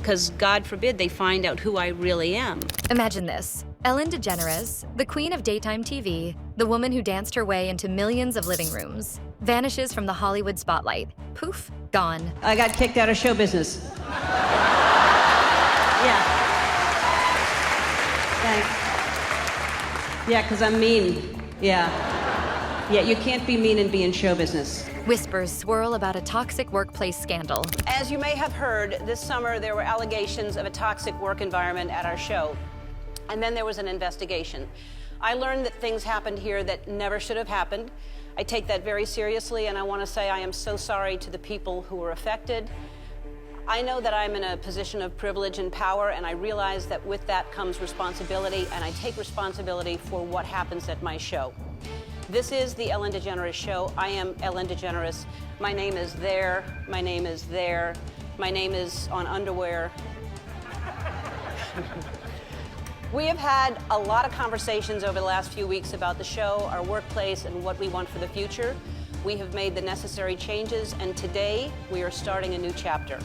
because God forbid they find out who I really am. Imagine this. Ellen DeGeneres, the queen of daytime TV, the woman who danced her way into millions of living rooms, vanishes from the Hollywood spotlight. Poof, gone. I got kicked out of show business. Yeah. Thanks. Yeah, because I'm mean. Yeah. Yeah, you can't be mean and be in show business. Whispers swirl about a toxic workplace scandal. As you may have heard, this summer there were allegations of a toxic work environment at our show. And then there was an investigation. I learned that things happened here that never should have happened. I take that very seriously, and I want to say I am so sorry to the people who were affected. I know that I'm in a position of privilege and power, and I realize that with that comes responsibility, and I take responsibility for what happens at my show. This is the Ellen DeGeneres Show. I am Ellen DeGeneres. My name is there. My name is there. My name is on underwear. We have had a lot of conversations over the last few weeks about the show, our workplace, and what we want for the future. We have made the necessary changes, and today we are starting a new chapter.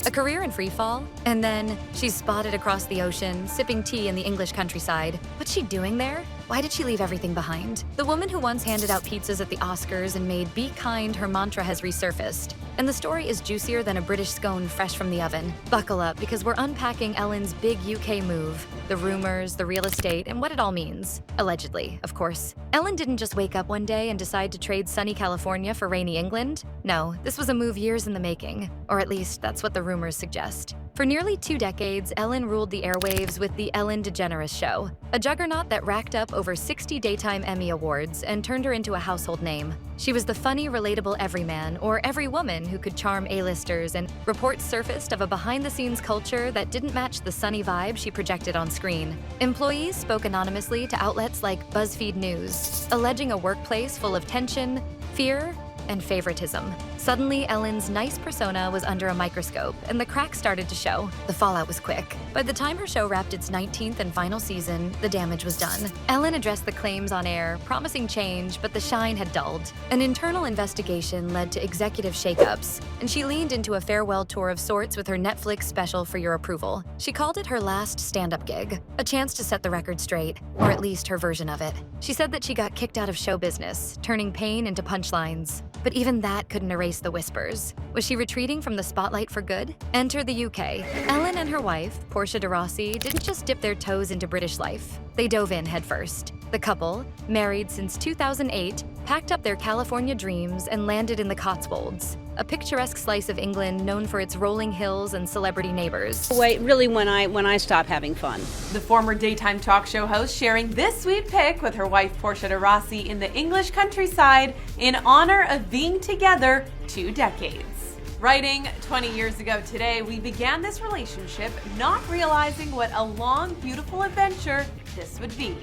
A career in freefall, and then she's spotted across the ocean, sipping tea in the English countryside. What's she doing there? Why did she leave everything behind? The woman who once handed out pizzas at the Oscars and made "Be kind" her mantra has resurfaced. And the story is juicier than a British scone fresh from the oven. Buckle up, because we're unpacking Ellen's big UK move, the rumors, the real estate, and what it all means. Allegedly, of course. Ellen didn't just wake up one day and decide to trade sunny California for rainy England. No, this was a move years in the making, or at least that's what the rumors suggest. For nearly 2 decades, Ellen ruled the airwaves with The Ellen DeGeneres Show, a juggernaut that racked up over 60 Daytime Emmy Awards and turned her into a household name. She was the funny, relatable everyman, or every woman who could charm A-listers, and reports surfaced of a behind-the-scenes culture that didn't match the sunny vibe she projected on screen. Employees spoke anonymously to outlets like BuzzFeed News, alleging a workplace full of tension, fear, and favoritism. Suddenly, Ellen's nice persona was under a microscope, and the cracks started to show. The fallout was quick. By the time her show wrapped its 19th and final season, the damage was done. Ellen addressed the claims on air, promising change, but the shine had dulled. An internal investigation led to executive shakeups, and she leaned into a farewell tour of sorts with her Netflix special for your approval. She called it her last stand-up gig, a chance to set the record straight, or at least her version of it. She said that she got kicked out of show business, turning pain into punchlines. But even that couldn't erase the whispers. Was she retreating from the spotlight for good? Enter the UK. Ellen and her wife, Portia de Rossi, didn't just dip their toes into British life. They dove in headfirst. The couple, married since 2008, packed up their California dreams and landed in the Cotswolds, a picturesque slice of England known for its rolling hills and celebrity neighbors. Wait, really, when I stop having fun. The former daytime talk show host sharing this sweet pic with her wife Portia de Rossi in the English countryside in honor of being together 2 decades. Writing 20 years ago today, we began this relationship not realizing what a long, beautiful adventure this would be.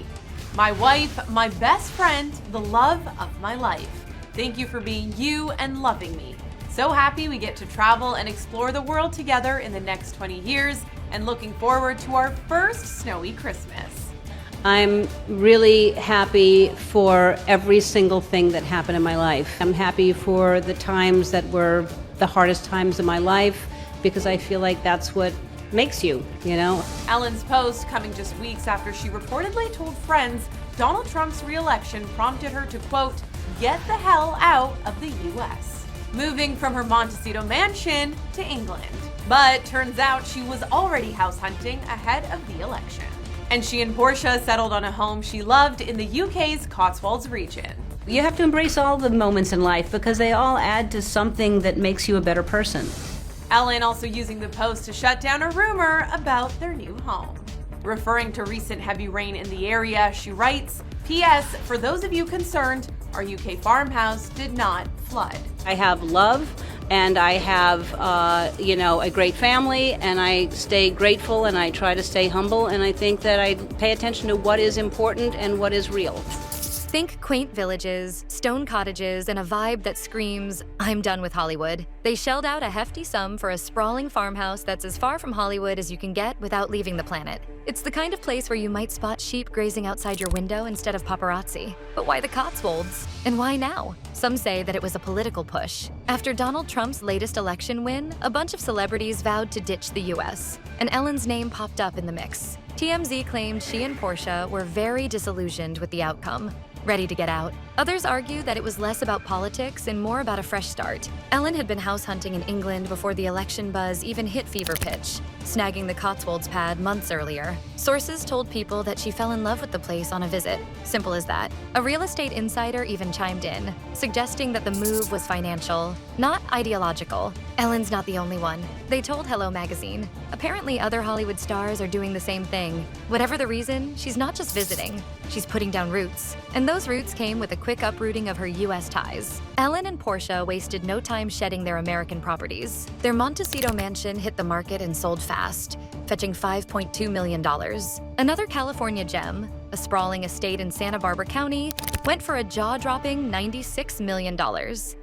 My wife, my best friend, the love of my life. Thank you for being you and loving me. So happy we get to travel and explore the world together in the next 20 years, and looking forward to our first snowy Christmas. I'm really happy for every single thing that happened in my life. I'm happy for the times that were the hardest times in my life, because I feel like that's what makes you, you know? Ellen's post coming just weeks after she reportedly told friends Donald Trump's re-election prompted her to, quote, get the hell out of the U.S., moving from her Montecito mansion to England. But turns out she was already house hunting ahead of the election. And she and Portia settled on a home she loved in the UK's Cotswolds region. You have to embrace all the moments in life because they all add to something that makes you a better person. Ellen also using the post to shut down a rumor about their new home. Referring to recent heavy rain in the area, she writes, P.S. For those of you concerned, our UK farmhouse did not flood. I have love, and I have, a great family, and I stay grateful, and I try to stay humble, and I think that I pay attention to what is important and what is real. Think quaint villages, stone cottages, and a vibe that screams, "I'm done with Hollywood." They shelled out a hefty sum for a sprawling farmhouse that's as far from Hollywood as you can get without leaving the planet. It's the kind of place where you might spot sheep grazing outside your window instead of paparazzi. But why the Cotswolds? And why now? Some say that it was a political push. After Donald Trump's latest election win, a bunch of celebrities vowed to ditch the US, and Ellen's name popped up in the mix. TMZ claimed she and Portia were very disillusioned with the outcome, ready to get out. Others argue that it was less about politics and more about a fresh start. Ellen had been house hunting in England before the election buzz even hit fever pitch, snagging the Cotswolds pad months earlier. Sources told people that she fell in love with the place on a visit. Simple as that. A real estate insider even chimed in, suggesting that the move was financial, not ideological. Ellen's not the only one. They told Hello Magazine. Apparently, other Hollywood stars are doing the same thing. Whatever the reason, she's not just visiting, she's putting down roots. And those roots came with a quick uprooting of her US ties. Ellen and Portia wasted no time shedding their American properties. Their Montecito mansion hit the market and sold fast, fetching $5.2 million. Another California gem, a sprawling estate in Santa Barbara County, went for a jaw-dropping $96 million.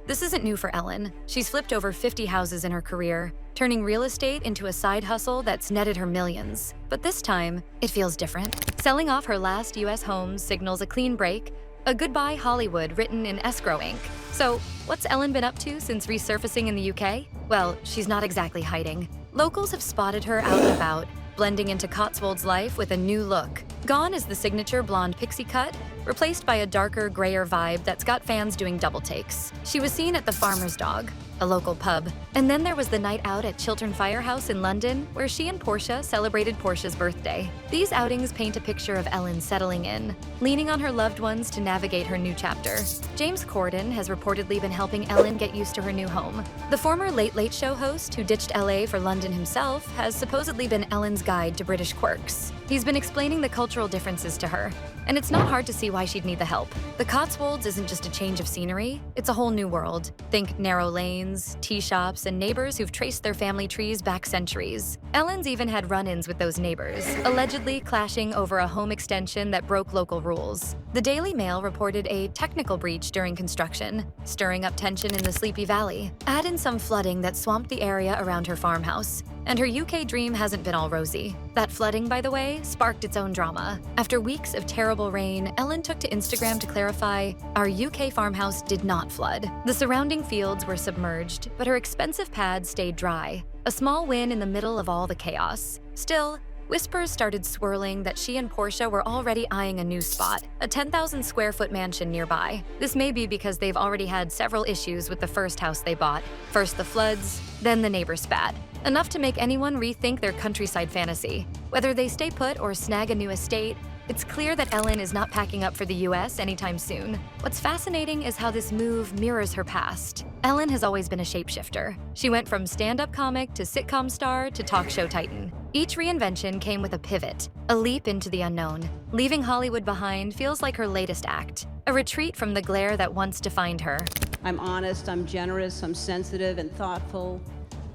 This isn't new for Ellen. She's flipped over 50 houses in her career, turning real estate into a side hustle that's netted her millions. But this time, it feels different. Selling off her last US homes signals a clean break, a goodbye Hollywood written in escrow ink. So, what's Ellen been up to since resurfacing in the UK? Well, she's not exactly hiding. Locals have spotted her out and about, blending into Cotswolds life with a new look. Gone is the signature blonde pixie cut, replaced by a darker, grayer vibe that's got fans doing double takes. She was seen at the Farmer's Dog, a local pub. And then there was the night out at Chiltern Firehouse in London, where she and Portia celebrated Portia's birthday. These outings paint a picture of Ellen settling in, leaning on her loved ones to navigate her new chapter. James Corden has reportedly been helping Ellen get used to her new home. The former Late Late Show host who ditched LA for London himself has supposedly been Ellen's guide to British quirks. He's been explaining the cultural differences to her, and it's not hard to see why she'd need the help. The Cotswolds isn't just a change of scenery, it's a whole new world. Think narrow lanes, tea shops, and neighbors who've traced their family trees back centuries. Ellen's even had run-ins with those neighbors, allegedly clashing over a home extension that broke local rules. The Daily Mail reported a technical breach during construction, stirring up tension in the Sleepy Valley. Add in some flooding that swamped the area around her farmhouse, and her UK dream hasn't been all rosy. That flooding, by the way, sparked its own drama. After weeks of terrible rain, Ellen took to Instagram to clarify, "Our UK farmhouse did not flood. The surrounding fields were submerged, but her expensive pad stayed dry." A small win in the middle of all the chaos. Still, whispers started swirling that she and Portia were already eyeing a new spot, a 10,000 square foot mansion nearby. This may be because they've already had several issues with the first house they bought. First the floods, then the neighbor spat. Enough to make anyone rethink their countryside fantasy. Whether they stay put or snag a new estate, it's clear that Ellen is not packing up for the US anytime soon. What's fascinating is how this move mirrors her past. Ellen has always been a shapeshifter. She went from stand-up comic to sitcom star to talk show titan. Each reinvention came with a pivot, a leap into the unknown. Leaving Hollywood behind feels like her latest act, a retreat from the glare that once defined her. I'm honest, I'm generous, I'm sensitive and thoughtful,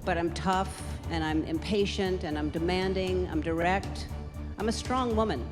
but I'm tough and I'm impatient and I'm demanding, I'm direct. I'm a strong woman.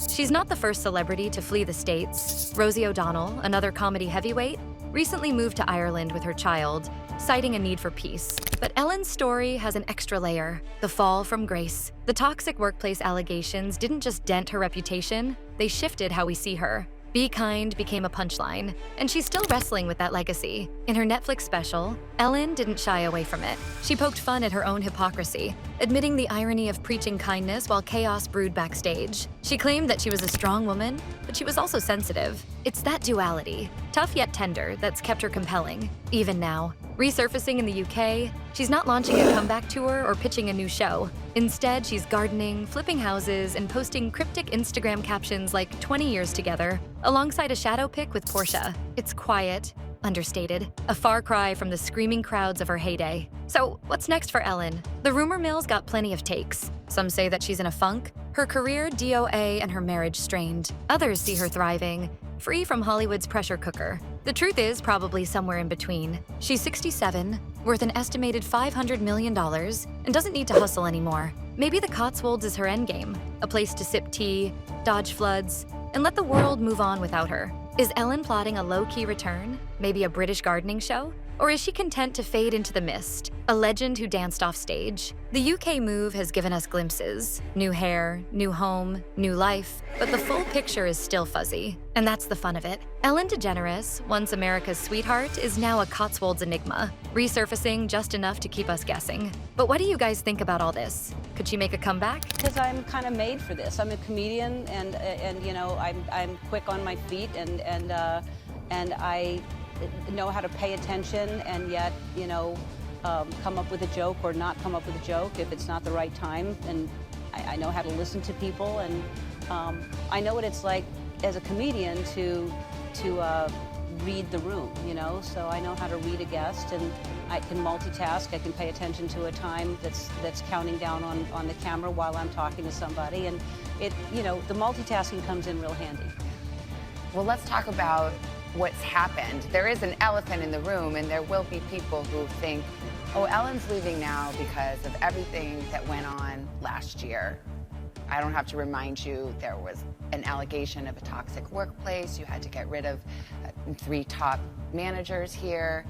She's not the first celebrity to flee the States. Rosie O'Donnell, another comedy heavyweight, recently moved to Ireland with her child, citing a need for peace. But Ellen's story has an extra layer, the fall from grace. The toxic workplace allegations didn't just dent her reputation, they shifted how we see her. Be kind became a punchline, and she's still wrestling with that legacy. In her Netflix special, Ellen didn't shy away from it. She poked fun at her own hypocrisy, admitting the irony of preaching kindness while chaos brewed backstage. She claimed that she was a strong woman, but she was also sensitive. It's that duality, tough yet tender, that's kept her compelling, even now. Resurfacing in the UK, she's not launching a comeback tour or pitching a new show. Instead, she's gardening, flipping houses, and posting cryptic Instagram captions like 20 years together, alongside a shadow pic with Portia. It's quiet, understated, a far cry from the screaming crowds of her heyday. So, what's next for Ellen? The rumor mill's got plenty of takes. Some say that she's in a funk, her career DOA, and her marriage strained. Others see her thriving, free from Hollywood's pressure cooker. The truth is probably somewhere in between. She's 67, worth an estimated $500 million, and doesn't need to hustle anymore. Maybe the Cotswolds is her endgame, a place to sip tea, dodge floods, and let the world move on without her. Is Ellen plotting a low-key return? Maybe a British gardening show? Or is she content to fade into the mist, a legend who danced off stage? The UK move has given us glimpses. New hair, new home, new life, but the full picture is still fuzzy. And that's the fun of it. Ellen DeGeneres, once America's sweetheart, is now a Cotswolds enigma, resurfacing just enough to keep us guessing. But what do you guys think about all this? Could she make a comeback? Because I'm kind of made for this. I'm a comedian, and you know, I'm quick on my feet, and I know how to pay attention, and yet, you know, come up with a joke or not come up with a joke if it's not the right time. And I know how to listen to people, and I know what it's like as a comedian to read the room, you know. So I know how to read a guest, and I can multitask. I can pay attention to a time that's counting down on the camera while I'm talking to somebody, and it, you know, the multitasking comes in real handy. Well, let's talk about what's happened. There is an elephant in the room, and there will be people who think, oh, Ellen's leaving now because of everything that went on last year. I don't have to remind you, there was an allegation of a toxic workplace. You had to get rid of 3 top managers here.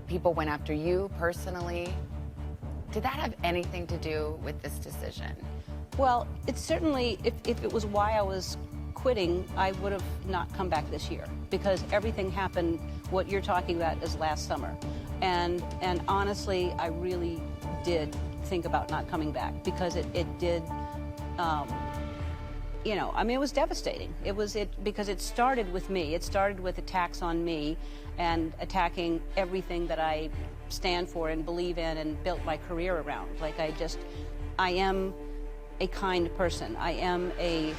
People went after you personally. Did that have anything to do with this decision? Well, it certainly, if it was why I was quitting, I would have not come back this year, because everything happened, what you're talking about, is last summer. And honestly, I really did think about not coming back, because it did, you know, I mean, it was devastating. Because it started with me. It started with attacks on me and attacking everything that I stand for and believe in and built my career around. Like, I am a kind person. I am a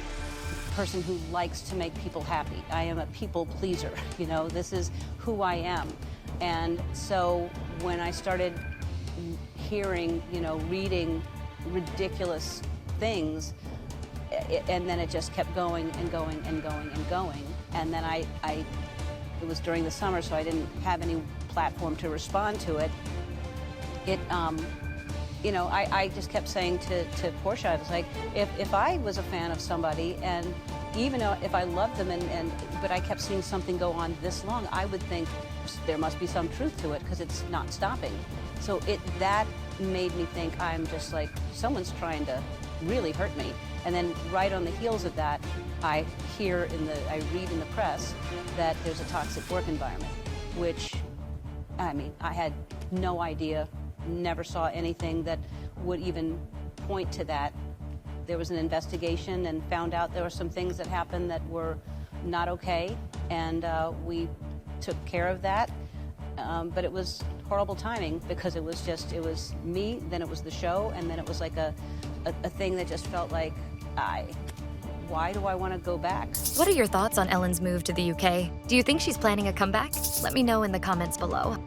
person who likes to make people happy. I am a people pleaser, you know, this is who I am. And so when I started hearing, you know, reading ridiculous things, and then it just kept going and going and going and going. And then it was during the summer, so I didn't have any platform to respond to it. You know, I just kept saying to Portia, I was like, if I was a fan of somebody, and even if I loved them, but I kept seeing something go on this long, I would think there must be some truth to it, because it's not stopping. So that made me think, I'm just like, someone's trying to really hurt me. And then right on the heels of that, I read in the press that there's a toxic work environment, which, I mean, I had no idea. Never saw anything that would even point to that. There was an investigation and found out there were some things that happened that were not okay, and we took care of that. But it was horrible timing, because it was me, then it was the show, and then it was like a thing that just felt like, why do I want to go back? What are your thoughts on Ellen's move to the UK? Do you think she's planning a comeback? Let me know in the comments below.